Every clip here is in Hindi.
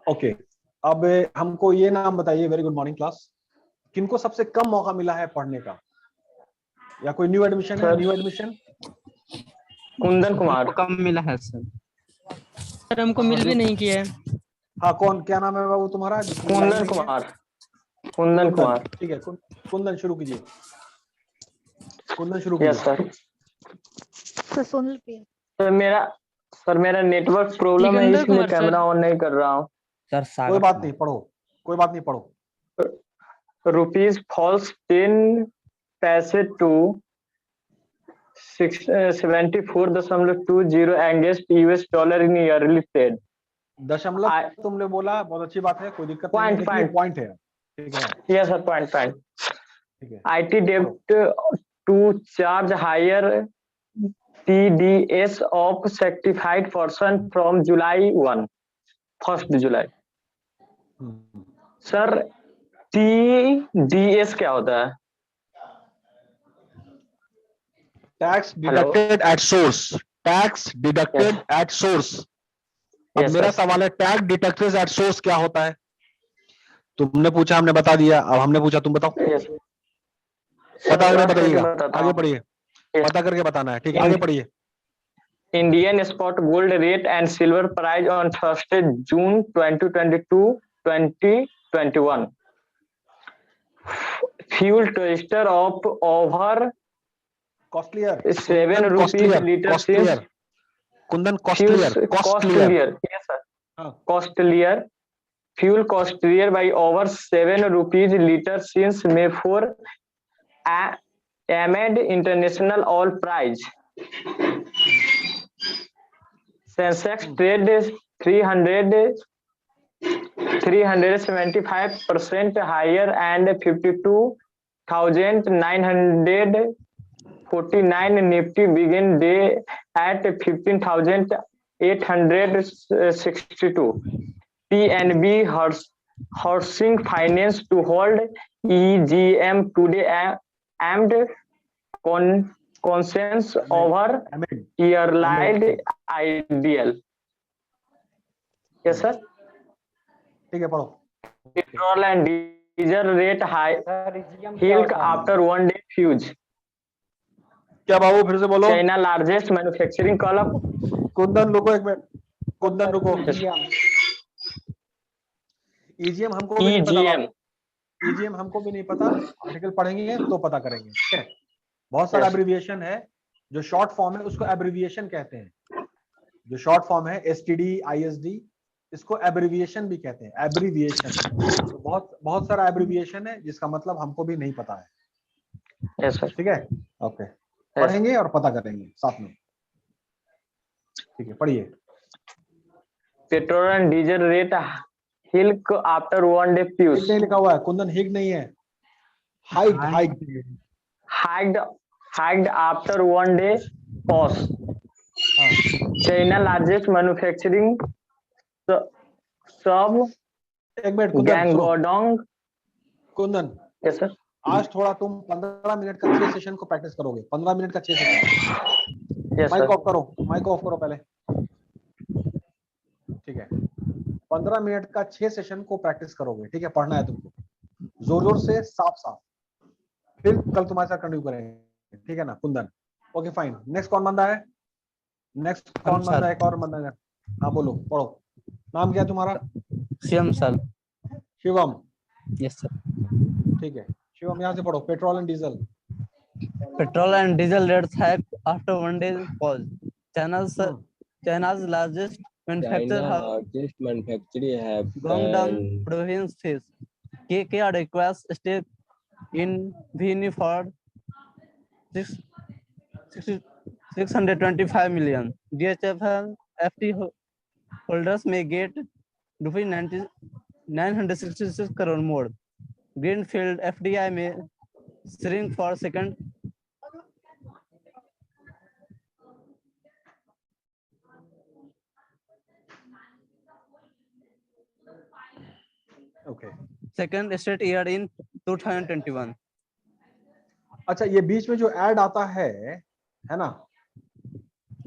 ओके, अब हमको ये नाम बताइए, वेरी गुड मॉर्निंग क्लास, किनको सबसे कम मौका मिला है पढ़ने का, या कोई न्यू एडमिशन है? New admission Kundan Kumar. कम मिला है सर हमको मिल भी नहीं किया है। हाँ, कौन, क्या नाम है बाबू तुम्हारा? कुंदन कुमार। कुंदन कुमार। ठीक है, कुंदन शुरू कीजिए। कुंदन शुरू यस कीजिए। सर। सोनल पे सर मेरा नेटवर्क प्रॉब्लम है, इसलिए कैमरा ऑन नहीं कर रहा हूँ। सर कोई बात नहीं, पढ़ो, कोई बात नहीं, पढ़ो। Rupees falls 10 paise to 74.20 against US dollar in early trade. दशमलव तुमने बोला, बहुत अच्छी बात है, कोई दिक्कत नहीं है, लेकिन पॉइंट है। ठीक है, यस सर, पॉइंट। ठीक है। IT डेब्ट to charge higher TDS of certified person from July 1st July। Sir TDS क्या होता है? Tax deducted at source. Tax deducted at source. अब मेरा सवाल है, टैक्स डिडक्टेड एट सोर्स क्या होता है? तुमने पूछा, हमने बता दिया, अब हमने पूछा, तुम बताओ। पता करके बताइएगा, आगे पढ़िए, पता करके बताना है, ठीक है, आगे पढ़िए। Indian spot gold rate and silver price on Thursday, June 2022-2021. Fuel twister of over costlier 7 rupees liter since Kundan, costlier. Yes sir. Costlier. Fuel costlier by over 7 rupees liter since May 4 amid international oil price. Sensex trade 375% higher and 52,949. Nifty begin day at 15,862. PNB Housing Finance to hold EGM today amid consensus over yearly ideal. Yes sir. ठीक है, पढ़ो। Petrol and diesel rate high hike after 1 day fuse. क्या बाबू, फिर से बोलो। China largest manufacturing club. Kundan रुको एक मिनट, कुंदन रुको। EGM हमको भी नहीं पता, EGM हमको भी नहीं पता, आर्टिकल पढ़ेंगे तो पता करेंगे, ठीक है। बहुत सारा एब्रिविएशन है, जो शॉर्ट फॉर्म है उसको एब्रिविएशन कहते हैं। जो शॉर्ट फॉर्म है STD ISD, इसको एब्रिविएशन भी कहते हैं, एब्रिविएशन। तो बहुत सारा एब्रिविएशन है, जिसका मतलब हमको भी नहीं पता है। Yes sir. ठीक है, ओके, पढ़ेंगे और पता करेंगे साथ में, ठीक है, पढ़िए। पेट्रोल एंड डीजल रेट हिल्क आफ्टर 1 डे फ्यूज। नहीं लिखा हुआ है कुंदन, हिग नहीं है, hiked after 1 day pause. China largest manufacturing सब एक minute Guangdong. Kundan, yes sir. आज थोड़ा तुम 15 मिनट का 6 सेशन को प्रैक्टिस करोगे, 15 मिनट का 6 सेशन। माइक ऑफ करो, माइक ऑफ करो पहले, ठीक है। 15 मिनट का 6 सेशन को प्रैक्टिस करोगे, ठीक है, पढ़ना है तुमको जोर जोर से, साफ साफ, फिर कल तुम्हारे साथ कंटिन्यू करेंगे, ठीक है ना कुंदन? Okay fine. नेक्स्ट कौन बंदा है? नेक्स्ट कौन बंदा है? एक और बंदा है। हाँ बोलो, पढ़ो। नाम क्या है तुम्हारा? Shivam sir. Shivam, yes sir. ठीक है शिवम, यहाँ से पढ़ो। Petrol and diesel. Petrol and diesel rates hike after 1 day pause. China's largest manufacturer have gone down provinces. KKR requires stake in VNI for 625 million. DHFL FT holders may get ₹966 crore more. Greenfield FDI may shrink for second. Okay, Second straight year in 2021. अच्छा, ये बीच में जो ऐड आता है ना,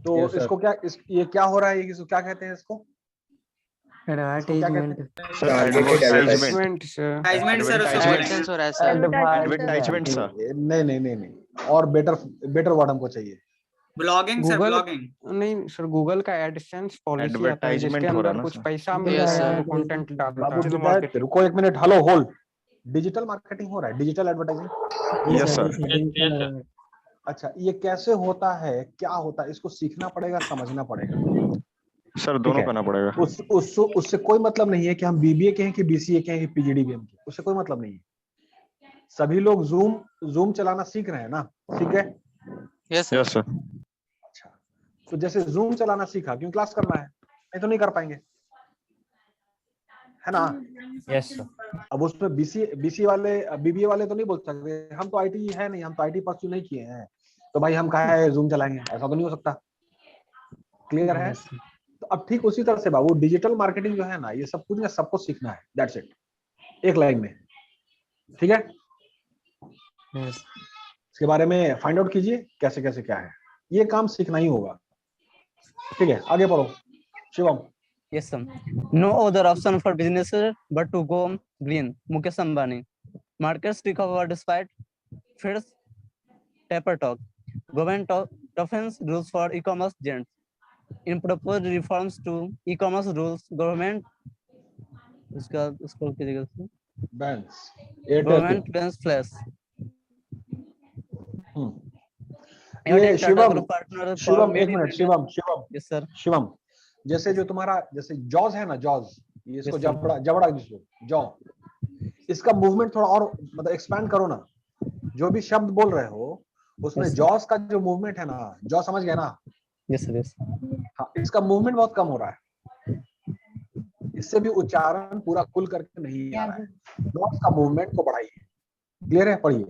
तो yes, इसको क्या ये क्या हो रहा है? इसको क्या कहते हैं? इसको इसको क्या कहते एडवर्टाइजमेंट हैं? Sir advertisement advertisement sir advertisement हो रहा है सर। एडवर्टाइजमेंट सर नहीं नहीं नहीं नहीं, और बेटर वर्ड हमको चाहिए। Blogging sir, Google blogging. नहीं सर, गूगल का एडसेंस पॉलिसी आता है जिसके एडवर्टाइजमेंट हो रहा अंदर ना कुछ सर। पैसा मिलता Yes, है sir. जो कंटेंट डालता बाबू है। विद्यार्थ, रुको एक minute, hello hold. Digital marketing हो रहा है, डिजिटल एडवर्टाइजिंग। Yes sir. अच्छा, ये कैसे होता है, क्या होता है, इसको सीखना पड़ेगा, समझना पड़ेगा। सर ठीक दोनों है, करना पड़ेगा। उससे कोई मतलब नहीं है कि हम बीबीए के हैं कि बीसीए के हैं कि पीजीडीबीएम के, उससे कोई मतलब नहीं है। सभी लोग जूम चलाना सीख रहे हैं ना, सीख गए? Yes yes sir. अच्छा, तो जैसे जूम चलाना सीखा, क्यों क्लास करना है, नहीं तो नहीं कर पाएंगे, है ना? Yes sir. अब उसमें बीसीए वाले, बीबीए वाले तो नहीं बोल सकते हम तो आईटी है नहीं, हम तो आईटी परस्यू नहीं किए हैं, तो भाई हम कहा है जूम चलाएंगे, ऐसा तो नहीं हो सकता। क्लियर है? तो अब ठीक उसी तरह से बाबू, डिजिटल मार्केटिंग जो है ना, ये सब कुछ ना सबको सीखना है, दैट्स इट, एक लाइन में। ठीक है, इसके बारे में फाइंड आउट कीजिए कैसे कैसे क्या है, ये काम सीखना ही होगा। ठीक है, आगे बढ़ो Shivam. Yes, sir. No other option for businesses but to go green. Mukesh Ambani. Markets recover despite fierce taper talk. Government toughens rules for e-commerce giants. In proposed reforms to e-commerce rules, government इसको कीजिएगा sir. Bans Airtel Government bans flash. ये Airtel Tata Shivam, Group partner for Shivam Made एक in minute, India. Shivam Yes, sir. Shivam, जैसे जो तुम्हारा जैसे जॉज है ना, जॉज, ये इसको Yes, sir. जबड़ा जबड़ा जिसको जॉ, इसका मूवमेंट थोड़ा और मतलब एक्सपैंड करो ना, जो भी शब्द बोल रहे हो उसमें Yes, sir. जॉज का जो मूवमेंट है ना, जॉ समझ गए ना? Yes, sir. Yes. हाँ, इसका मूवमेंट बहुत कम हो रहा है, इससे भी उच्चारण पूरा खुल करके नहीं आ रहा है, जॉज का मूवमेंट को बढ़ाइए। क्लियर है? पढ़िए।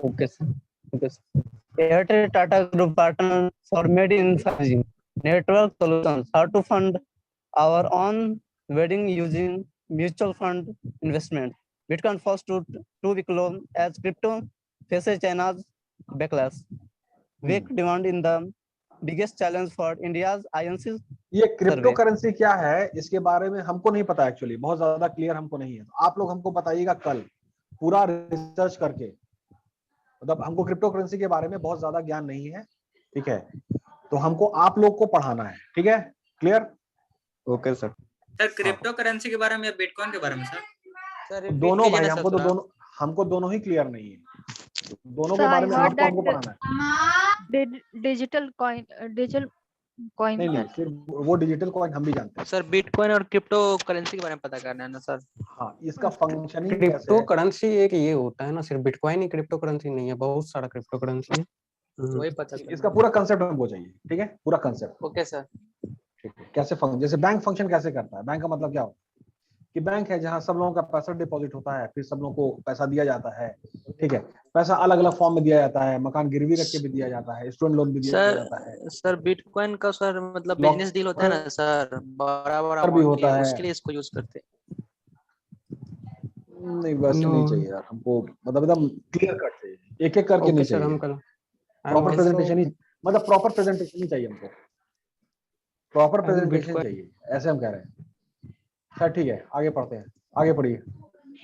Okay, sir. Okay, sir. Airtel Tata Group partner for Made in 5G network solutions. How to fund our own wedding using mutual fund investment. Bitcoin falls to 2-week low as crypto faces China's backlash. Weak demand in the biggest challenge for India's INC. ये क्रिप्टो करेंसी क्या है, इसके बारे में हमको नहीं पता, एक्चुअली बहुत ज्यादा क्लियर हमको नहीं है, तो आप लोग हमको बताइएगा कल पूरा रिसर्च करके, मतलब हमको क्रिप्टो करेंसी के बारे में बहुत ज्यादा ज्ञान नहीं है। ठीक है, तो हमको आप लोग को पढ़ाना है। ठीक है, clear? Okay sir. Sir crypto currency के बारे में या बिटकॉइन के बारे में सर? सर दोनों भाई, हमको दोनों ही क्लियर नहीं है, दोनों के बारे में आपको हमको पढ़ाना है। डिजिटल कॉइन नहीं, सिर्फ वो डिजिटल कॉइन हम भी जानते हैं सर। बिटकॉइन और क्रिप्टो करेंसी के बारे में पता करना है ना सर? हाँ, इसका फंक्शनिंग कैसे क्रिप्टो है? करेंसी एक ये होता है ना, सिर्फ बिटकॉइन ही क्रिप्टो करेंसी नहीं है, बहुत सारा क्रिप्टो करेंसी है। वही पता करना इसका पूरा कंसेप्ट हमको चाहिए। ठीक है, पूरा कंसेप्ट। Okay sir. ठीक है, कैसे जैसे बैंक फंक्शन कैसे करता है, बैंक का मतलब क्या होता है कि बैंक है जहां सब लोगों का पैसा डिपॉजिट होता है, फिर सब लोगों को पैसा दिया जाता है। ठीक है, पैसा अलग अलग फॉर्म में दिया जाता है, मकान गिरवी रख के भी दिया जाता है, स्टूडेंट लोन भी दिया जाता है। सर बिटकॉइन का सर मतलब बिजनेस डील होता है ना सर, बड़ा भी होता है, उसके लिए इसको यूज करते हैं। नहीं वैसे नहीं चाहिए यार हमको, मतलब एकदम क्लियर कट चाहिए, एक एक करके नहीं चाहिए, प्रॉपर प्रेजेंटेशन ही, मतलब प्रॉपर प्रेजेंटेशन ही चाहिए हमको, प्रॉपर प्रेजेंटेशन चाहिए, ऐसे हम कह रहे हैं। सर ठीक है, आगे पढ़ते हैं, आगे पढ़िए।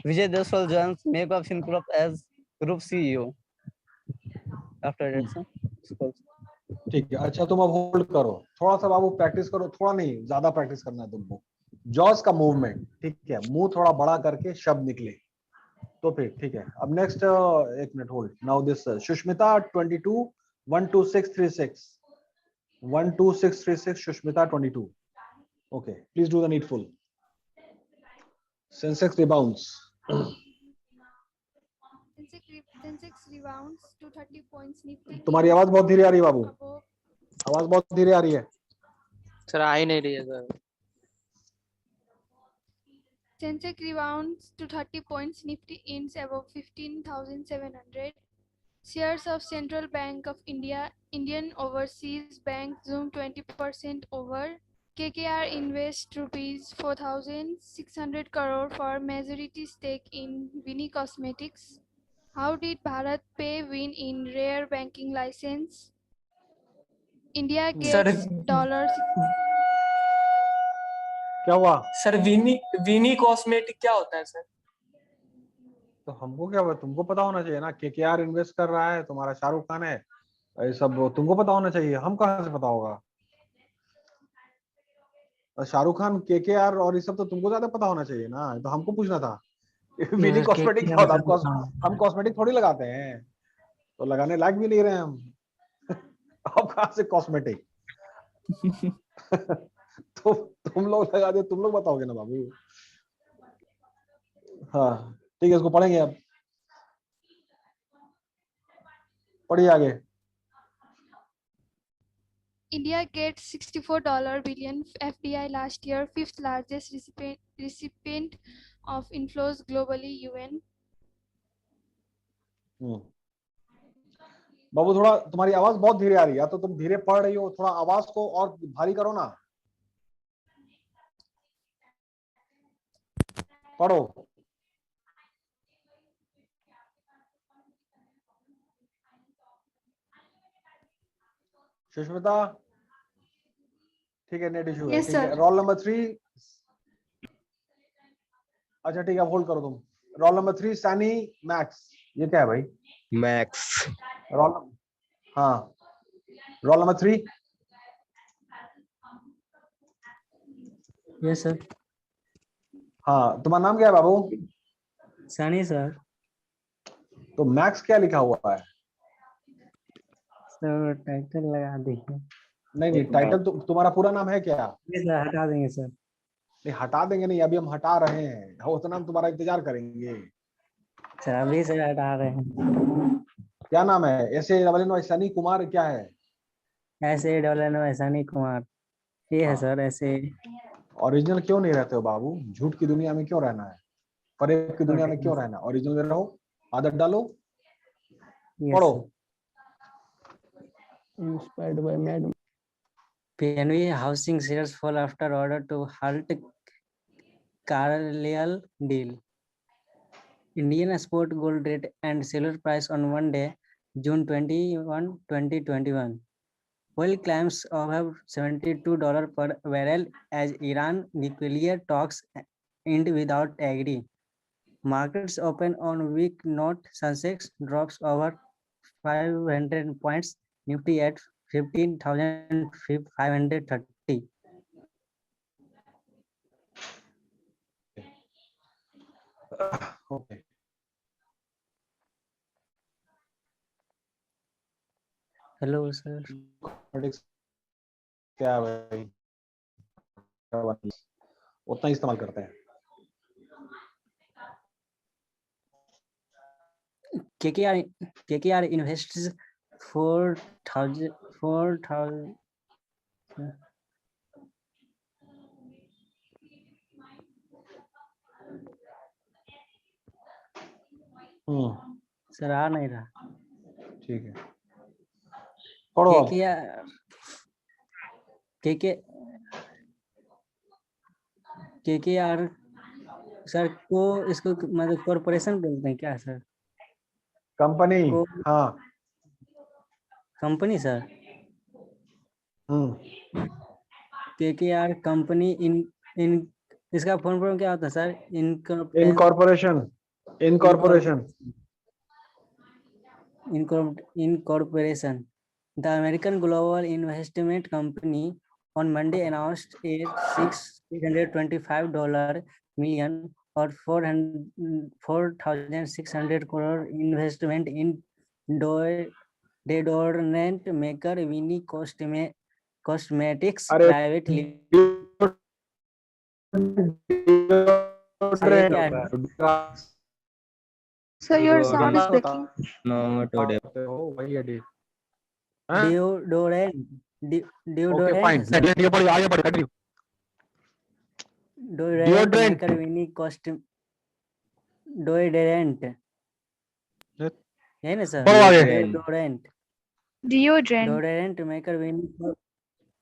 Vijay Deswal joins Mega FinCorp as Group CEO. After that, sir. ठीक है, अच्छा तुम अब होल्ड करो, थोड़ा सा बाबू प्रैक्टिस करो, थोड़ा नहीं ज्यादा प्रैक्टिस करना है तुमको। जॉज का मूवमेंट, ठीक है, मुंह थोड़ा बड़ा करके शब्द निकले तो फिर ठीक है। अब नेक्स्ट, एक minute hold now this Sushmita 22 12636 12636 Sushmita 22। Okay, please do the needful. Sensex rebounds. Sensex rebounds to 30 points. Nifty. तुम्हारी आवाज बहुत धीरे आ रही है बाबू, आवाज बहुत धीरे आ रही है सर। आ ही नहीं रही है sir. Sensex rebounds to 30 points. Nifty ends above 15,700. Shares of Central Bank of India, Indian Overseas Bank zoom 20% over. KKR invests rupees 4,600 crore for majority stake in Vini Cosmetics. How did Bharat Pay win in rare banking license? India gets dollars. क्या हुआ? सर विनी कॉस्मेटिक क्या होता है सर? तो हमको क्या हुआ, तुमको पता होना चाहिए ना। केकेआर इन्वेस्ट कर रहा है, तुम्हारा शाहरुख खान है, ये सब तुमको पता होना चाहिए, हम कहाँ से पता होगा? और शाहरुख खान, केकेआर और ये सब तो तुमको ज्यादा पता होना चाहिए ना, तो हमको पूछना था। विनी कॉस्मेटिक क्या होता है? हम कॉस्मेटिक थोड़ी लगाते हैं, तो लगाने लायक भी नहीं रहे हम। अब कहाँ से कॉस्मेटिक? तो तुम लोग लगा दे, तुम लोग बताओगे ना बाबू। हाँ ठीक है, इसको पढ़ेंगे अब। पढ़िए आगे। India gets $64 billion FDI last year, fifth largest recipient of inflows globally, UN. बाबू थोड़ा तुम्हारी आवाज बहुत धीरे आ रही है, तो तुम धीरे पढ़ रही हो, थोड़ा आवाज को और भारी करो ना, पढ़ो। सुष्मिता, ठीक है, नेट इशू है, Yes, ठीक है। sir. रोल नंबर 3, अच्छा ठीक है, होल्ड करो तुम। रोल नंबर 3 सैनी मैक्स, ये क्या है भाई? मैक्स। रोल, हाँ, रोल नंबर 3। Yes sir. हाँ, तुम्हारा नाम क्या है बाबू? सनी सर। तो मैक्स क्या लिखा हुआ है? सर टाइटल लगा दीजिए। नहीं, टाइटल तुम्हारा पूरा नाम है क्या? सर हटा देंगे सर। नहीं, हटा देंगे नहीं, अभी हम हटा रहे हैं, उतना हम तुम्हारा इंतजार करेंगे। सर अभी से हटा रहे हैं। क्या नाम है? ऐसे double N Y Sunny Kumar क्या है? ऐसे डबल सनी कुमार, ये है सर ऐसे। ओरिजिनल क्यों नहीं रहते हो बाबू? झूठ की दुनिया में क्यों रहना है? फरेब की दुनिया में क्यों रहना? ओरिजिनल में रहो, आदत डालो, पढ़ो। Inspired by Madam. PNB housing shares fall after order to halt Carlyle deal. Indian spot gold rate and silver price on one day, June 21, 2021. Oil climbs above $72 per barrel as Iran nuclear talks end without agree. Markets open on weak note. Sensex drops over 500 points. Nifty at 15,530. Okay. Hello sir. क्या है भाई? उतना इस्तेमाल करते हैं। KKR invests 4,000 सर आ नहीं रहा। ठीक है, पढ़ो अब। KKR सर को इसको मतलब कॉर्पोरेशन बोलते हैं क्या सर? कंपनी, हाँ कंपनी सर। KKR कंपनी इन इसका फुल फॉर्म क्या होता है sir? Incorporation. The American Global Investment Company on Monday announced a $625 million or 4,600 crore investment in deodorant maker Vinny Cosmetics Private Limited. Sir, your sound is breaking. Deodorant. Okay, fine. आगे बढ़, continue. Deodorant maker Vinny Deodorant. है ना sir? Deodorant maker Vinny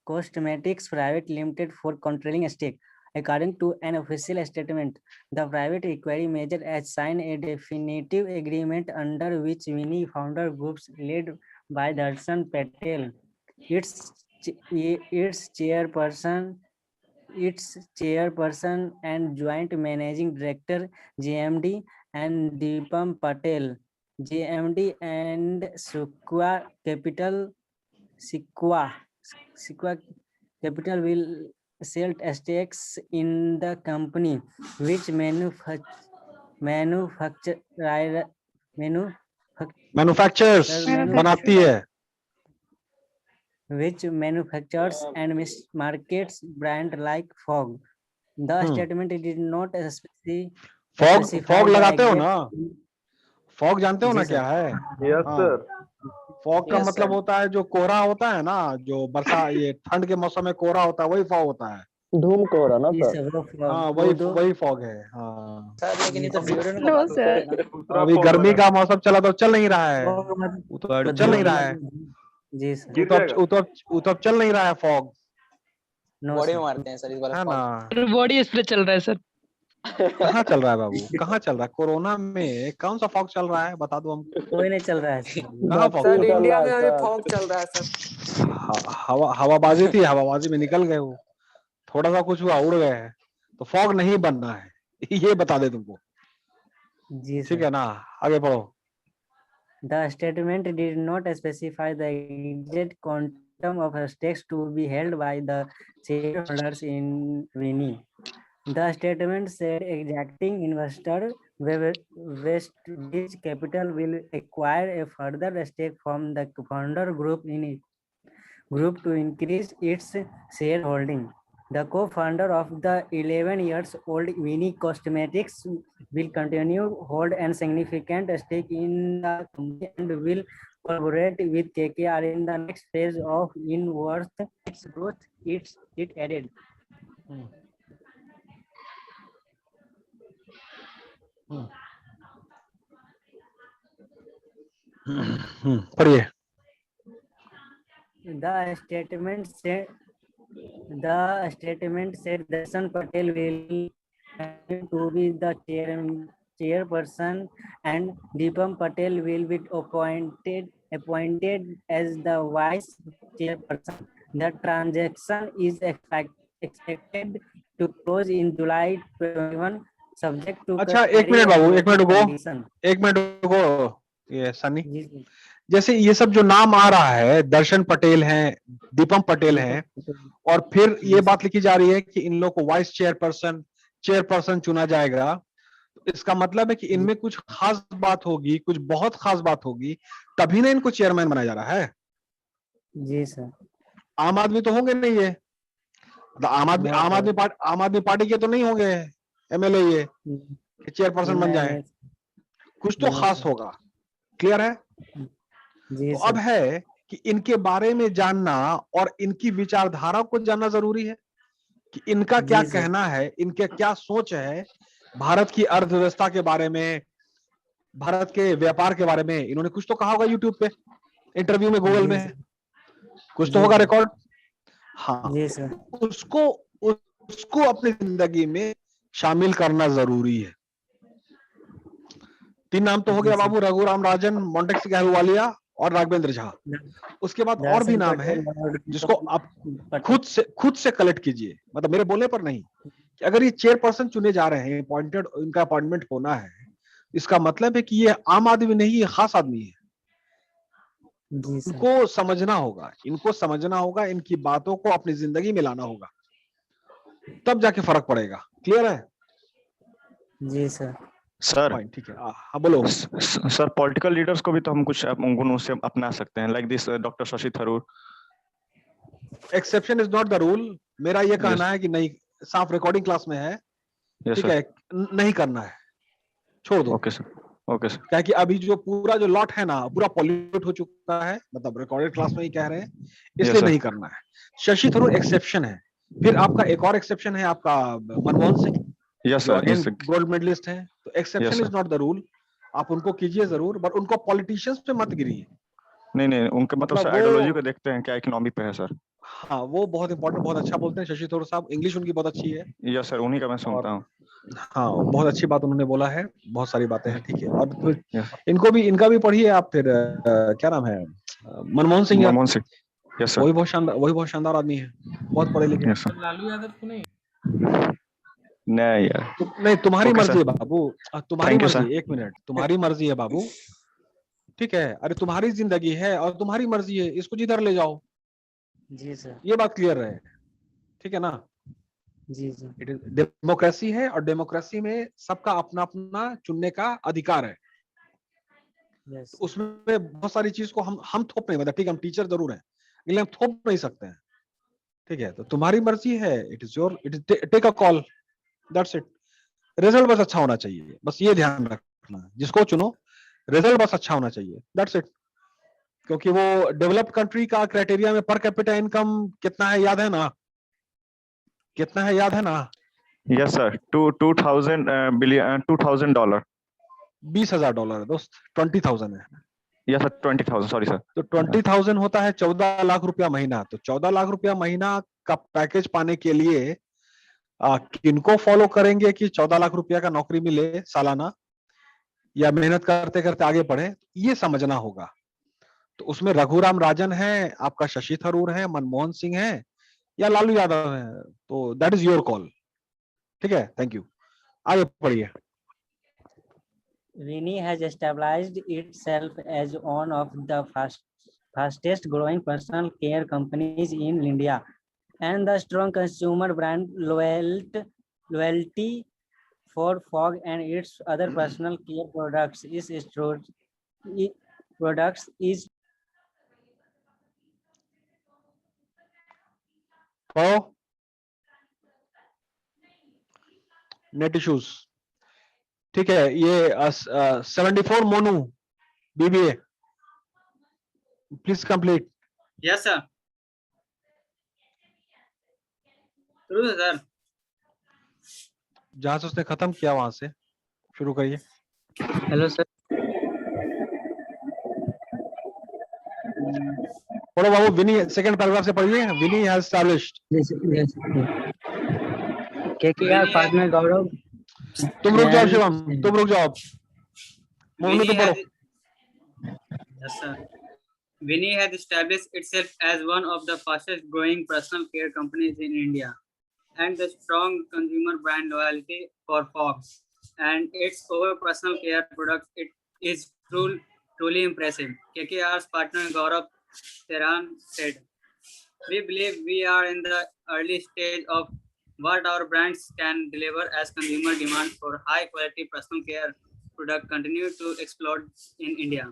Cosmetics Private Limited for controlling stake. According to an official statement, the private equity major has signed a definitive agreement under which Vinny founder groups led by Darshan Patel, its chairperson, its chairperson and joint managing director JMD, and Deepam Patel, JMD, and Sequoia Capital will sell stakes in the company, which manufacturers बनाती है, which manufactures and markets brand like Fog. The statement did not fog लगाते हो ना? फॉग जानते हो ना क्या है? Yes sir. फॉग का मतलब होता है जो कोहरा होता है ना, जो बरसात ये ठंड के मौसम में कोहरा होता है, वही फॉग होता है। धूम कोहरा ना सर? हाँ वही फॉग है। हाँ सर लेकिन ये तो ड्यूरेंट का No, बात होता है sir. ना। अभी गर्मी का मौसम चला तो चल नहीं रहा है, तो चल नहीं रहा है, जी सर, वो तो अब चल नहीं रहा है फॉग, बॉडी में मारते हैं सर इस बार है फॉग। ना? बॉडी स्प्रे चल रहा है सर। कहाँ चल रहा है बाबू, कहाँ चल रहा है? कोरोना में कौन सा फॉग चल रहा है, बता दो हमको। कोई नहीं चल रहा है सर। कहाँ फॉग सर चल रहा इंडिया में अभी फॉग चल रहा है सर। है? हवाबाजी थी, हवाबाजी में निकल गए वो, थोड़ा सा कुछ हुआ उड़ गए हैं, तो फॉग नहीं बनना है, ये बता दे तुमको। जी ठीक है ना, आगे बढ़ो। The statement did not specify the exact quantum of stakes to be held by the shareholders in Winnie. The statement said exacting investor Westbridge Capital will acquire a further stake from the founder group to increase its shareholding. The co-founder of the 11-year-old Winnie Cosmetics will continue hold a significant stake in the company and will collaborate with KKR in the next phase of in-worth its growth. It added. पढ़िए। The statement said Darshan Patel will continue to be the chairperson and Deepam Patel will be appointed as the vice chairperson. The transaction is expected to close in July 21, subject to अच्छा एक मिनट बाबू, एक मिनट रुको ये सनी, जैसे ये सब जो नाम आ रहा है, दर्शन पटेल हैं, दीपम पटेल हैं, और फिर ये बात लिखी जा रही है कि इन लोग को वाइस चेयरपर्सन चुना जाएगा, तो इसका मतलब है कि इनमें कुछ खास बात होगी, कुछ बहुत खास बात होगी, तभी ना इनको चेयरमैन बनाया जा रहा है। जी सर। आम आदमी तो होंगे नहीं ये, आम आदमी पार्टी के तो नहीं होंगे एमएलए ये कि चेयरपर्सन बन जाए, कुछ तो खास होगा। क्लियर है? तो अब है कि इनके बारे में जानना और इनकी विचारधारा को जानना जरूरी है कि इनका क्या कहना है, इनके क्या सोच है भारत की अर्थव्यवस्था के बारे में, भारत के व्यापार के बारे में। इन्होंने कुछ तो कहा होगा यूट्यूब पे, इंटरव्यू में, गूगल में, कुछ तो होगा रिकॉर्ड। हाँ, उसको अपनी जिंदगी में शामिल करना जरूरी है। 3 नाम तो हो गया बाबू, रघुराम राजन, मोंटेक्स गहलवालिया और राघवेंद्र झा। उसके बाद और भी नाम है जिसको आप खुद से कलेक्ट कीजिए, मतलब मेरे बोलने पर नहीं, कि अगर ये चेयरपर्सन चुने जा रहे हैं, अपॉइंटेड, इनका अपॉइंटमेंट होना है, इसका मतलब है कि ये आम आदमी नहीं, ये खास आदमी है। इनको समझना होगा, इनकी बातों को अपनी जिंदगी में लाना होगा, तब जाके फर्क पड़ेगा। क्लियर है? जी सर। सर ठीक है, हाँ बोलो। सर पॉलिटिकल लीडर्स को भी तो हम कुछ गुणों से अपना सकते हैं, like this doctor Shashi Tharoor. Exception is not the rule. मेरा ये कहना है कि नहीं, साफ रिकॉर्डिंग क्लास में है, ठीक है, नहीं करना है, छोड़ दो। Okay sir, okay sir. क्या कि अभी जो पूरा जो लॉट है ना, पूरा पॉल्यूट हो चुका है, मतलब रिकॉर्डेड क्लास में ही कह रहे हैं, इसलिए नहीं करना है। शशि थरूर एक्सेप्शन है। फिर आपका एक और एक्सेप्शन है, आपका मनमोहन सिंह, गोल्ड मेडलिस्ट है। तो exception is not the rule. आप उनको कीजिए जरूर, बट उनको पॉलिटिशियंस पे मत गिरिए। नहीं, उनके मतलब आइडियोलॉजी को देखते हैं, क्या इकोनॉमी पे है सर। हाँ, वो बहुत इंपॉर्टेंट, बहुत अच्छा बोलते हैं शशि थरूर साहब, इंग्लिश उनकी बहुत अच्छी है। यस सर, उन्हीं का मैं सुनता हूँ। हाँ, बहुत अच्छी बात उन्होंने बोला है, बहुत सारी बातें हैं, ठीक है। और फिर इनका भी पढ़िए आप, फिर क्या नाम है, मनमोहन सिंह। Yes sir. वही बहुत शानदार आदमी है, बहुत पढ़े लिखे। लालू यादव को नहीं। नहीं यार, नहीं, तुम्हारी Okay, मर्जी sir. है बाबू, तुम्हारी Thank you, मर्जी, sir. एक मिनट, तुम्हारी मर्जी है बाबू, ठीक है, अरे तुम्हारी जिंदगी है और तुम्हारी मर्जी है, इसको जिधर ले जाओ, जी सर। ये बात क्लियर है, ठीक है ना। जी सर। इट इज डेमोक्रेसी है, और डेमोक्रेसी में सबका अपना अपना चुनने का अधिकार है। यस। तो उसमें बहुत सारी चीज को हम थोप नहीं, मतलब ठीक है, हम टीचर जरूर हैं, लेकिन हम थोप नहीं सकते हैं, ठीक है। तो तुम्हारी मर्जी है, it is your, it is take a call, that's it. Result बस अच्छा होना चाहिए, बस ये ध्यान रखना, जिसको चुनो रिजल्ट बस अच्छा होना चाहिए, दैट्स इट। क्योंकि वो डेवलप्ड कंट्री का क्राइटेरिया में पर कैपिटा इनकम कितना है याद है ना, कितना है याद है ना? Yes, sir. 2,000 $2,000. $20,000 है दोस्त, 20,000 है। Yes, sir. 20,000. Sorry, sir. तो 20,000 होता है 14 लाख रुपया महीना। तो 14 लाख रुपया महीना का पैकेज पाने के लिए किनको फॉलो करेंगे कि 14 लाख रुपया का नौकरी मिले सालाना, या मेहनत करते करते आगे बढ़े, ये समझना होगा। तो उसमें रघुराम राजन है, आपका शशि थरूर है, मनमोहन सिंह है, या लालू यादव है, तो दैट इज योर कॉल, ठीक है। थैंक यू, आगे पढ़िए। Vini has established itself as one of the fastest growing personal care companies in India, and the strong consumer brand loyalty for Fog and its other personal care products is net issues, ठीक है। ये 74 Monu BBA, please complete. Yes sir, शुरू सर। जहां से उसने खत्म किया वहां से शुरू करिए। Hello sir. पढ़ो बाबू, विनी सेकंड पैराग्राफ से पढ़िए। Vini has established, KKR partner Gaurav. तुम रुक जाओ शिवम, तुम रुक जाओ, मोनू तुम पढ़ो। Yes, sir. Vini has established itself as one of the fastest growing personal care companies in India, and the strong consumer brand loyalty for Fox and its over personal care products. It is truly impressive. KKR's partner Gaurav Teran said, "We believe we are in the early stage of what our brands can deliver as consumer demand for high quality personal care products continue to explode in India,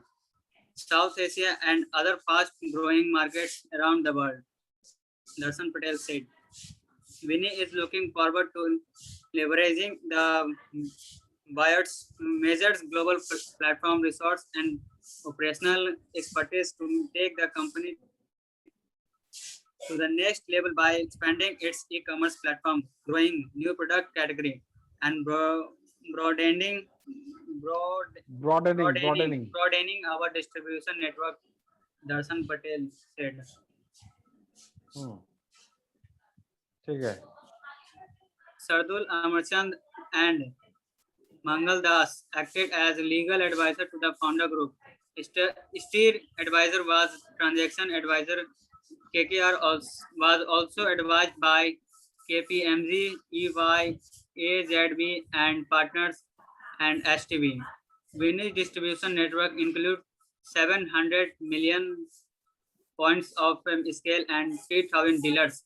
South Asia, and other fast-growing markets around the world," Darshan Patel said. Vinny is looking forward to leveraging the buyer's measures global platform resource and operational expertise to take the company to the next level by expanding its e-commerce platform, growing new product category, and broadening our distribution network, Darshan Patel said. ठीक है। Sardul Amarchand and Mangal Das acted as legal advisor to the founder group. Steer advisor was transaction advisor. KKR was also advised by KPMG, EY, AZB, and partners and STB. Vinny's distribution network includes 700 million points of scale and 3,000 dealers,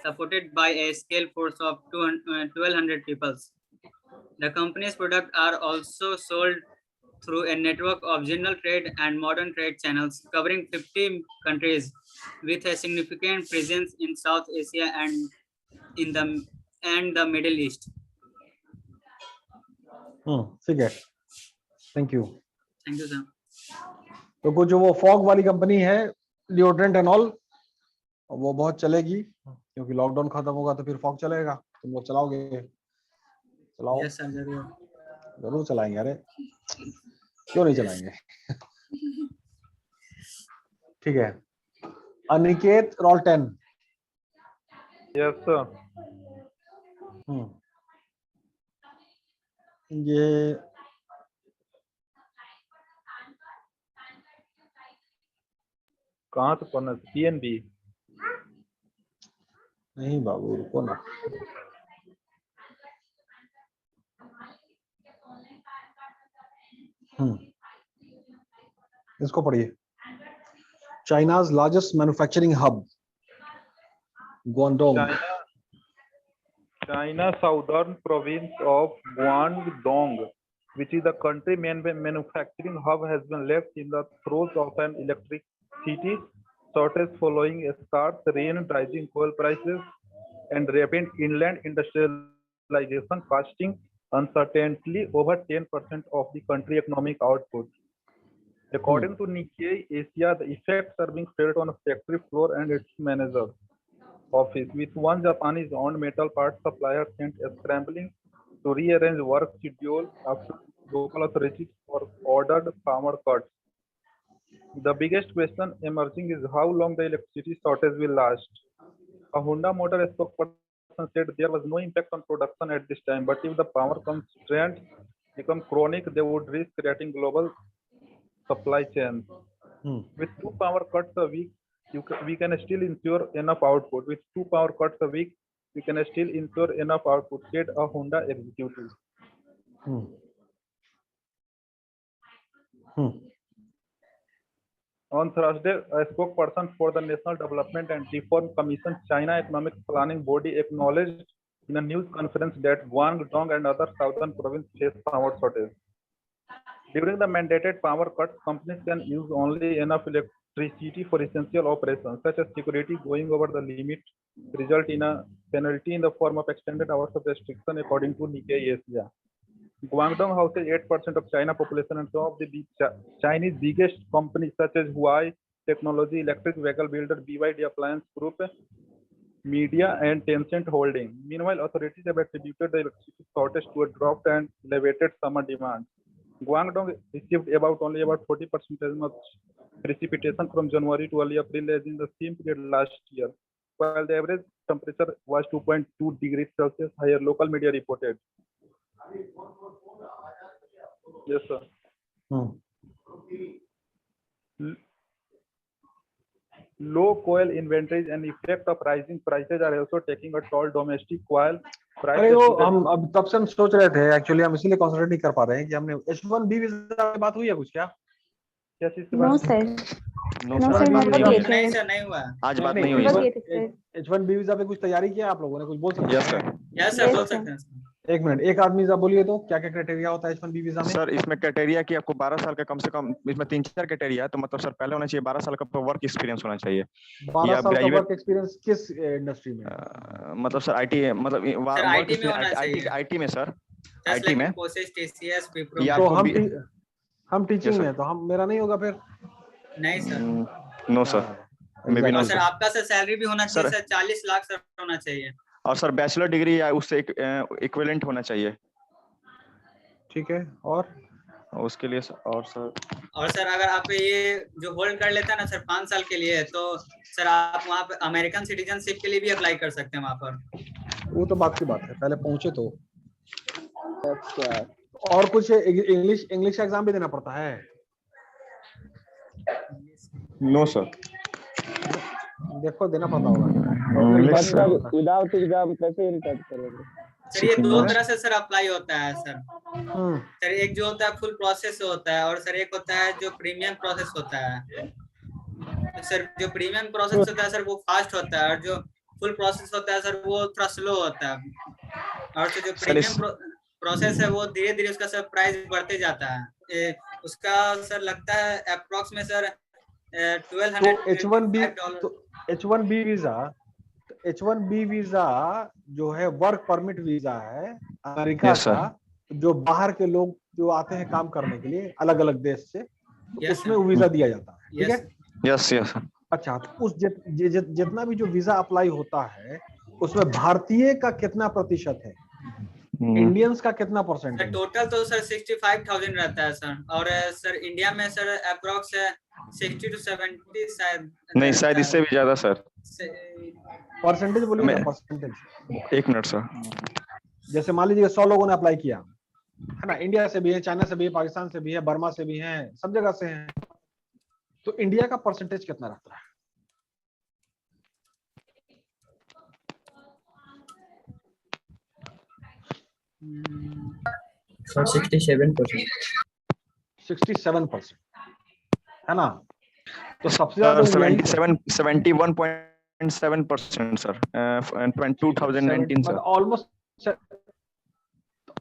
supported by a scale force of 1,200 people. The company's products are also sold through a network of general trade and modern trade channels covering 50 countries, with a significant presence in South Asia and the Middle East. ठीक है, thank you. Thank you sir. तो कुछ वो फॉग वाली कंपनी है, डिओड्रेंट एंड ऑल, वो बहुत चलेगी, क्योंकि लॉकडाउन खत्म होगा तो फिर फॉग चलेगा। तुम लोग चलाओगे? चलाओ। यस सर, जरूर जरूर चलाएंगे, अरे क्यों नहीं चलाएंगे। ठीक है, अनिकेत रॉल्टन। Yes sir. ये कहाँ से पढ़ना? PNB? नहीं बाबू, रुको ना, इसको पढ़िए। चाइना's largest manufacturing hub, Guangdong. China southern province of Guangdong, which is the country main manufacturing hub, has been left in the throes of an electricity shortage following a scarce rain, rising coal prices, and rapid inland industrialization, costing uncertainty over 10% of the country economic output. According to Nikkei Asia, the effects are being felt on a factory floor and its manager office, with one Japanese-owned metal parts supplier sent scrambling to rearrange work schedule after local authorities ordered power cuts. The biggest question emerging is how long the electricity shortage will last. A Honda Motor spokesperson said there was no impact on production at this time, but if the power constraints become chronic, they would risk creating global supply chains. With 2 power cuts a week, we can still ensure enough output. With 2 power cuts a week, we can still ensure enough output, said a Honda executive. On Thursday, a spokesperson for the National Development and Reform Commission, China Economic Planning Body, acknowledged in a news conference that Guangdong and other southern provinces face power shortage. During the mandated power cuts, companies can use only enough electricity for essential operations, such as security. Going over the limit result in a penalty in the form of extended hours of restriction, according to Nikkei Asia. Guangdong houses 8% of China population, and some of the Chinese biggest companies such as Huawei Technology, electric vehicle builder BYD Appliance Group, Media, and Tencent Holding. Meanwhile, authorities have attributed the electricity shortage to a drop and elevated summer demand. Guangdong received only about 40% as much precipitation from January to early April as in the same period last year, while the average temperature was 2.2 degrees Celsius higher, local media reported. Yes, sir. Low coal inventories and effect of rising prices are also taking a toll. Domestic coal prices. अरे वो हम अब तब से हम सोच रहे थे, एक्चुअली हम इसीलिए कंसंट्रेट नहीं कर पा रहे हैं कि हमने H1B वीजा की बात हुई है कुछ क्या? क्या चीज की बात? नो सर, नहीं सर, नहीं हुआ आज बात नहीं हुई। H1B वीजा पे कुछ तैयारी किया आप लोगों ने? कुछ बोल सकते हैं? यस सर, बोल सकते हैं। एक मिनट, एक आदमी जरा बोलिए तो क्या क्या क्राइटेरिया होता है H1B वीजा में? सर इसमें क्राइटेरिया कि आपको 12 साल का कम से कम, इसमें 3-4 क्राइटेरिया है, तो मतलब सर पहले होना चाहिए 12 साल का वर्क एक्सपीरियंस होना चाहिए। 12 साल का वर्क एक्सपीरियंस किस इंडस्ट्री में? मतलब सर आईटी, मतलब आईटी में सर, आईटी में। तो हम टीचिंग में, तो हम मेरा नहीं होगा फिर? नहीं sir, no sir, maybe no sir. आपका सर सैलरी भी होना चाहिए सर, 40 लाख सर होना चाहिए, और सर बैचलर डिग्री या उससे इक्विवेलेंट होना चाहिए। ठीक है, और उसके लिए और सर अगर आप ये जो होल्ड कर लेता है ना सर 5 साल के लिए, तो सर आप वहाँ पे अमेरिकन सिटीजनशिप के लिए भी अप्लाई कर सकते हैं वहाँ पर। वो तो बात की बात है, पहले पहुंचे तो। अच्छा, और कुछ इंग्लिश एग्जाम भी देना पड़ता है? नो सर, देखो देना पड़ता होगा। विदाउट एग्जाम कैसे रिटर्न करोगे? सर ये 2 तरह से सर अप्लाई होता है सर। सर एक जो होता है फुल प्रोसेस होता है, और सर एक होता है जो प्रीमियम प्रोसेस होता है। तो सर जो प्रीमियम प्रोसेस होता है सर वो फास्ट होता है, और जो फुल प्रोसेस होता है सर वो थोड़ा स्लो होता है। और सर जो प्रीमियम प्रोसेस है वो धीरे धीरे उसका सर प्राइस बढ़ते जाता है। उसका सर लगता है अप्रोक्स में सर 1200 तो H1B वीजा जो है वर्क परमिट वीजा है अमेरिका का, जो बाहर के लोग जो आते हैं काम करने के लिए अलग अलग देश से, तो उसमें वीजा दिया जाता है। ठीक है, यस यस। अच्छा, तो उस जितना भी जो वीजा अप्लाई होता है उसमें भारतीय का कितना प्रतिशत है, इंडियंस का कितना परसेंट है? टोटल तो सर 65,000 रहता है सर, और सर इंडिया में सर अप्रोक्स 60 to 70 शायद नहीं, शायद इससे भी ज्यादा सर। परसेंटेज बोलिए ना, परसेंटेज। एक मिनट सर। जैसे मान लीजिए 100 लोगों ने अप्लाई किया है ना, इंडिया से भी है, चाइना से भी है, पाकिस्तान से भी है, बर्मा से भी है, सब जगह से हैं, तो इंडिया का परसेंटेज कितना रहता है? सर 67%। 67%, है ना? तो सबसे ज्यादा 71.7% सर, 2019 सर,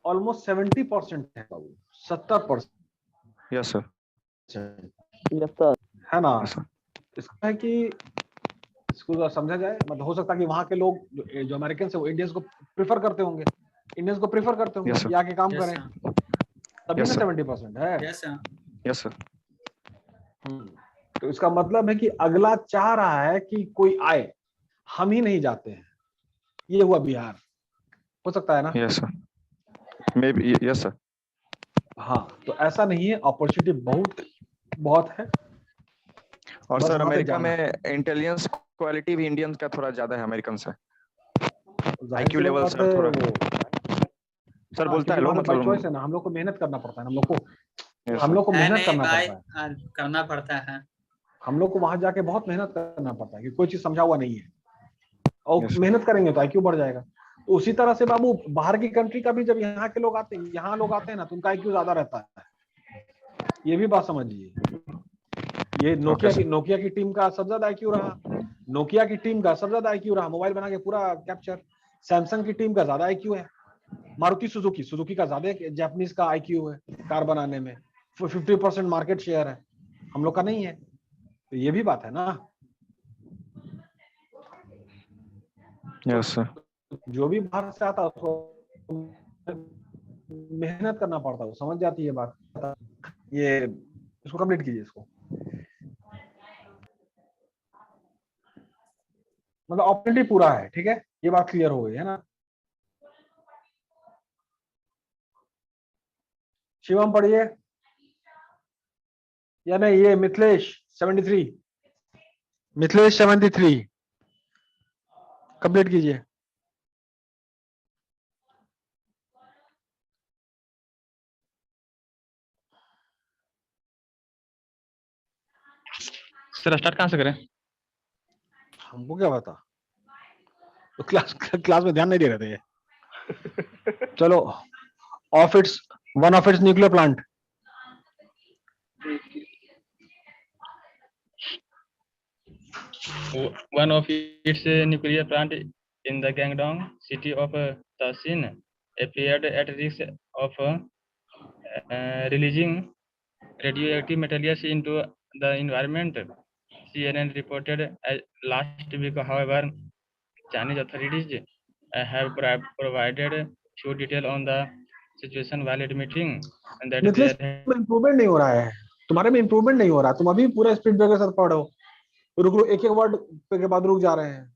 ऑलमोस्ट 70% है बाबू, 70%। यस सर, है ना? इसका है कि इसको समझा जाए, मतलब हो सकता है कि वहां के लोग जो अमेरिकन है वो इंडियंस को प्रेफर करते होंगे, कि आके काम करें, तभी ना 70% है। Yes sir. तो इसका मतलब है कि अगला चाह रहा है कि कोई आए, हम ही नहीं जाते हैं। ये हुआ बिहार, हो सकता है ना? Yes sir, may be, yes sir. हाँ, तो ऐसा नहीं है, अपॉर्चुनिटी बहुत है। और सर अमेरिका में इंटेलिजेंस क्वालिटी भी इंडियंस का थोड़ा ज्यादा है अमेरिकन से, आईक्यू लेवल सर थोड़ा सर बोलता है लोग, मतलब चॉइस है ना, हम लोग को मेहनत करना पड़ता है, हम लोग को मेहनत करना पड़ता है। हम लोग को वहां जाके बहुत मेहनत करना पड़ता है कि कोई चीज समझा हुआ नहीं है, और मेहनत करेंगे तो आईक्यू बढ़ जाएगा। तो उसी तरह से बाबू बाहर की कंट्री का भी जब यहाँ के लोग आते हैं, यहाँ लोग आते हैं ना, तो उनका आईक्यू ज्यादा रहता है। ये भी बात समझिए। ये नोकिया की टीम का सबसे ज्यादा आईक्यू रहा, नोकिया की टीम का सबसे ज्यादा आईक्यू रहा, मोबाइल बना के पूरा कैप्चर। सैमसंग की टीम का ज्यादा आईक्यू है, मारुति सुजुकी का ज्यादा जापानीज का आईक्यू है कार बनाने में, 50% मार्केट शेयर है, हम लोग का नहीं है। तो ये भी बात है ना। Yes sir. जो भी बाहर से आता है उसको मेहनत करना पड़ता है, वो समझ जाती है बात। ये इसको कंप्लीट कीजिए, इसको मतलब ऑपरेटिव पूरा है, ठीक है, ये बात क्लियर हो गई है ना। शिवम पढ़िए, या नहीं, ये मिथिलेश 73 कंप्लीट कीजिए। सर स्टार्ट कहाँ से करें? हमको क्या पता, तो क्लास में ध्यान नहीं दे रहे थे ये। चलो, one of its nuclear plant. One of its nuclear plant in the Gangdong city of Tasin appeared at risk of releasing radioactive materials into the environment. CNN reported last week. However, Chinese authorities have provided few details on the situation while admitting that improvement नहीं हो रहा है, तुम्हारे में इम्प्रूवमेंट नहीं हो रहा, तुम अभी पूरा स्पीड ब्रेकर साथ पढ़ो, रुक एक वर्ड के बाद रुक जा रहे हैं।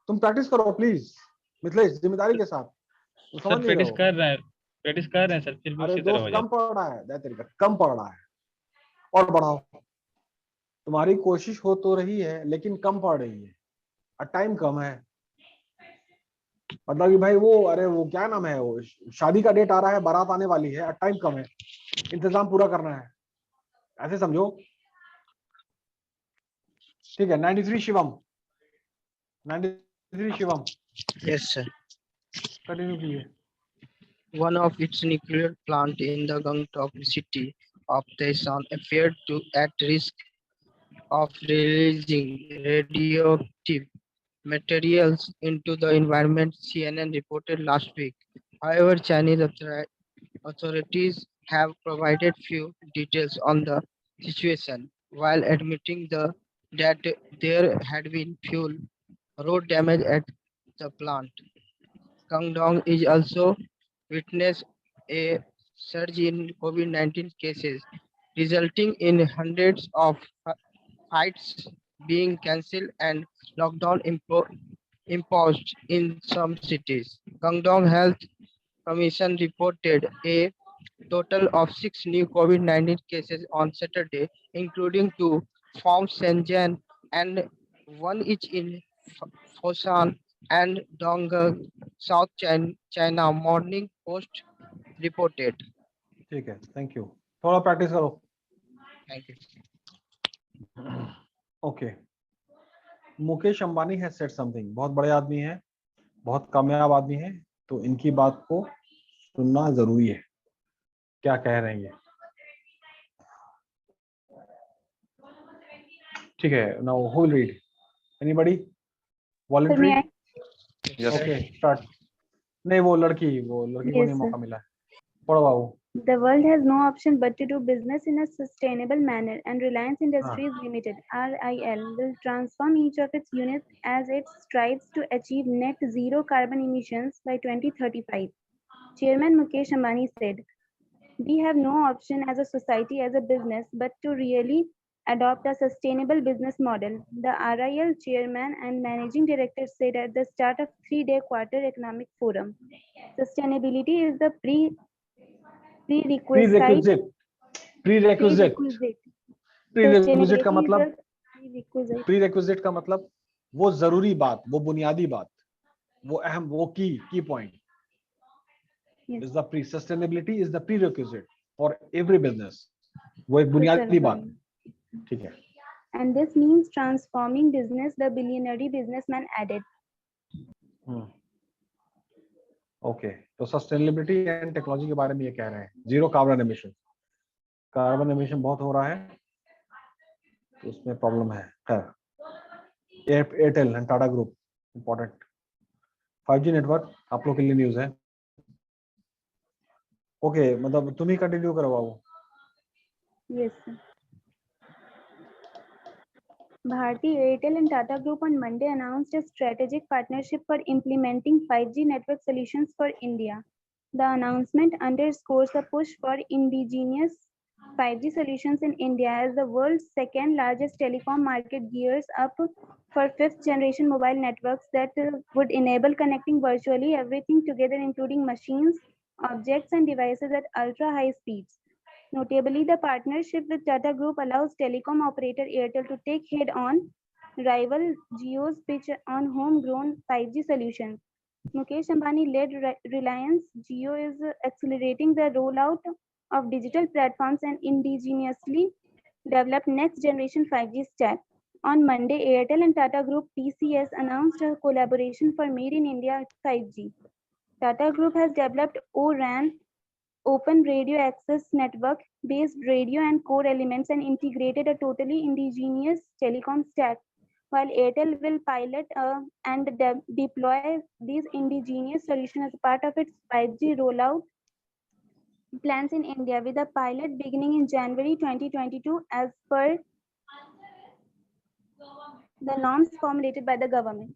तुम प्रैक्टिस करो प्लीज मिथिलेश, जिम्मेदारी के साथ। सर प्रैक्टिस कर रहे हैं सर, फिर भी अरे दोस्त कम पढ़ रहा है, कम पढ़ रहा है, और बढ़ाओ। तुम्हारी कोशिश हो तो रही है लेकिन कम पढ़ रही है, और टाइम कम है। मतलब कि भाई वो क्या नाम है, वो शादी का डेट आ रहा है, बारात आने वाली है, और टाइम कम है, इंतजाम पूरा करना है, ऐसे समझो, ठीक है। 93 शिवम। Yes, sir. कंटिन्यू कीजिए। One of its nuclear plant in the Gangtok city of Taisan appeared to at risk of releasing radioactive materials into the environment, CNN reported last week. However, Chinese authorities have provided few details on the situation, while admitting that there had been few road damage at the plant. Guangdong is also witnessed a surge in COVID-19 cases, resulting in hundreds of flights being cancelled and lockdown imposed in some cities. Guangdong Health Commission reported a total of 6 new COVID-19 cases on Saturday, including 2 from Shenzhen and 1 each in Foshan and Dongguan, South China, Morning Post reported. ठीक है, थैंक यू। थोड़ा प्रैक्टिस करो। Thank you. Okay, Mukesh Ambani है सेड समथिंग, बहुत बड़े आदमी है, बहुत कामयाब आदमी है, तो इनकी बात को सुनना जरूरी है। क्या कह रहे हैं ये? ठीक है, now who will read? Anybody? Voluntary? Yes. Okay, start. नहीं वो लड़की को नहीं मौका मिला है। पढ़ो बाबू। The world has no option but to do business in a sustainable manner, and Reliance Industries Limited (RIL) will transform each of its units as it strives to achieve net zero carbon emissions by 2035. Chairman Mukesh Ambani said, "We have no option as a society, as a business, but to really adopt a sustainable business model," the RIL chairman and managing director said at the start of 3-day Quarter Economic Forum. Sustainability is the prerequisite का मतलब वो जरूरी बात, वो बुनियादी बात, वो अहम, वो की point. is the sustainability is the prerequisite for every business. वो एक बुनियादी बात, ठीक है। And this means transforming business, the billionaire businessman added. Okay, तो सस्टेनेबिलिटी एंड टेक्नोलॉजी के बारे में ये कह रहे हैं, zero carbon emission. Carbon emission बहुत हो रहा है तो उसमें प्रॉब्लम है। Airtel and Tata group important 5G network आप लोग के लिए न्यूज है। ओके, मतलब तुम ही कंटिन्यू करो बाबू। Yes, sir. Bharti Airtel and Tata Group on Monday announced a strategic partnership for implementing 5G network solutions for India. The announcement underscores a push for indigenous 5G solutions in India as the world's second largest telecom market gears up for 5th generation mobile networks that would enable connecting virtually everything together, including machines, objects, and devices at ultra high speeds. Notably, the partnership with Tata Group allows telecom operator Airtel to take head-on rival Jio's pitch on homegrown 5G solutions. Mukesh Ambani-led Reliance Jio is accelerating the rollout of digital platforms and indigenously developed next-generation 5G stack. On Monday, Airtel and Tata Group TCS announced a collaboration for Made in India 5G. Tata Group has developed ORAN, Open Radio Access Network, based radio and core elements and integrated a totally indigenous telecom stack, while Airtel will pilot and deploy these indigenous solutions as part of its 5G rollout plans in India, with a pilot beginning in January 2022 as per the norms formulated by the government.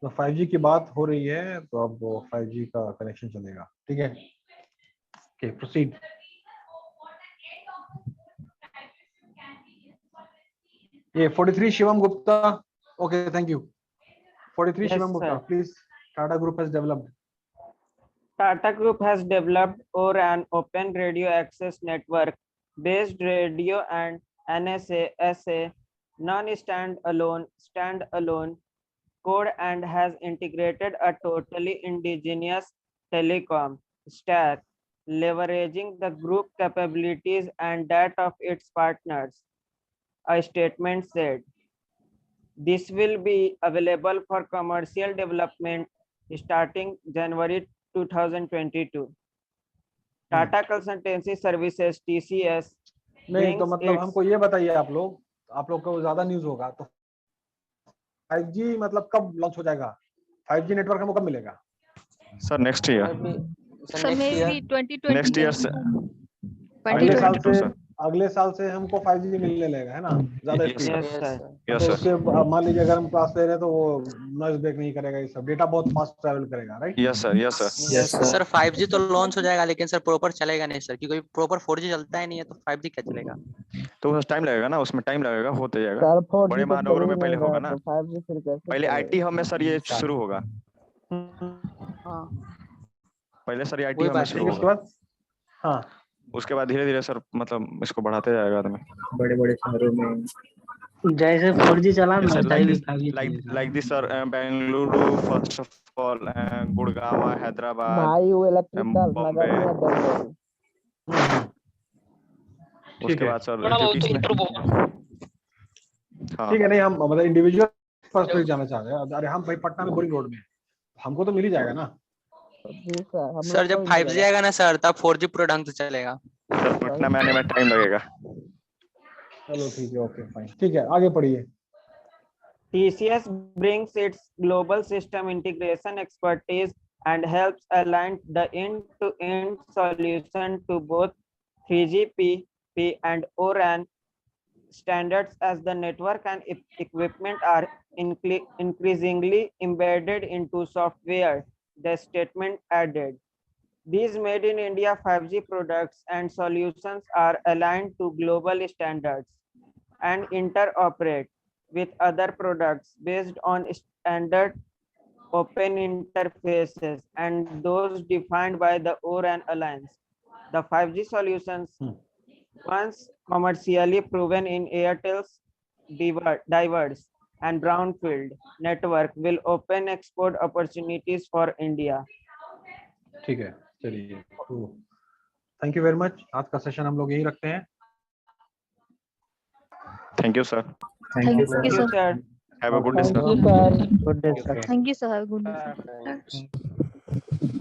तो 5G की बात हो रही है तो अब 5G का कनेक्शन चलेगा, ठीक है। Okay, proceed. ये 43 Shivam Gupta. Okay, thank you. 43 Shivam Gupta, please. Tata group has developed Tata Group has developed ORAN, Open Radio Access Network, based radio and NSA non-standalone code and has integrated a totally indigenous telecom stack, leveraging the group capabilities and that of its partners. A statement said, "This will be available for commercial development starting January 2022. Tata Consultancy Services (TCS) नहीं तो मतलब हमको ये बताइए, आप लोग को ज्यादा न्यूज होगा तो 5G मतलब कब लॉन्च हो जाएगा? 5G नेटवर्क हमको कब मिलेगा? Sir next year. Next year से अगले साल से हमको 5G मिलने लगेगा, है ना? ज्यादा स्पीड। यस उसके मान लीजिए अगर हम क्लास ले रहे हैं तो वो नॉइज ब्रेक नहीं करेगा, ये सब डेटा बहुत फास्ट ट्रैवल करेगा, right? Yes sir, yes sir. Sir 5G तो लॉन्च हो जाएगा लेकिन सर प्रॉपर चलेगा नहीं सर, क्योंकि प्रॉपर 4G चलता ही नहीं है तो 5G क्या चलेगा? तो उसमें टाइम लगेगा ना, उसमें टाइम लगेगा, होते जाएगा। बड़े महानगरों में पहले होगा ना, पहले आईटी हब में सर ये शुरू होगा। पहले सर आईटी हब में शुरू होगा, हाँ उसके बाद धीरे धीरे सर मतलब इसको बढ़ाते जाएगा आदमी। बड़े बड़े शहरों में जैसे 4G चला ना like this sir, Bengaluru first of all, Gurgaon, Hyderabad, भाई वो इलेक्ट्रिकल नगर में उसके बाद सर ठीक है। नहीं हम मतलब इंडिविजुअल पर्सपेक्टिव जाना चाह रहे हैं। अरे हम भाई पटना में बोरिंग रोड में, हमको तो मिल ही जाएगा ना सर। जब 5G आएगा ना सर तब 4G पूरा ढंग से चलेगा। सर पटना में आने में टाइम लगेगा। चलो ठीक है, ओके फाइन, ठीक है, आगे पढ़िए। TCS brings its global system integration expertise and helps align the end-to-end solution to both 3GPP and O-RAN standards as the network and equipment are increasingly embedded into software, the statement added. These made in India 5G products and solutions are aligned to global standards and interoperate with other products based on standard open interfaces and those defined by the O-RAN Alliance. The 5G solutions, once commercially proven in Airtel's diverse and brownfield network, will open export opportunities for India. ठीक है, चलिए, थैंक यू वेरी मच। आज का सेशन हम लोग यही रखते हैं। Thank you, sir. Thank you, sir. Have a good day, sir. Thank you, sir. Thank you, sir. Have a good day, sir.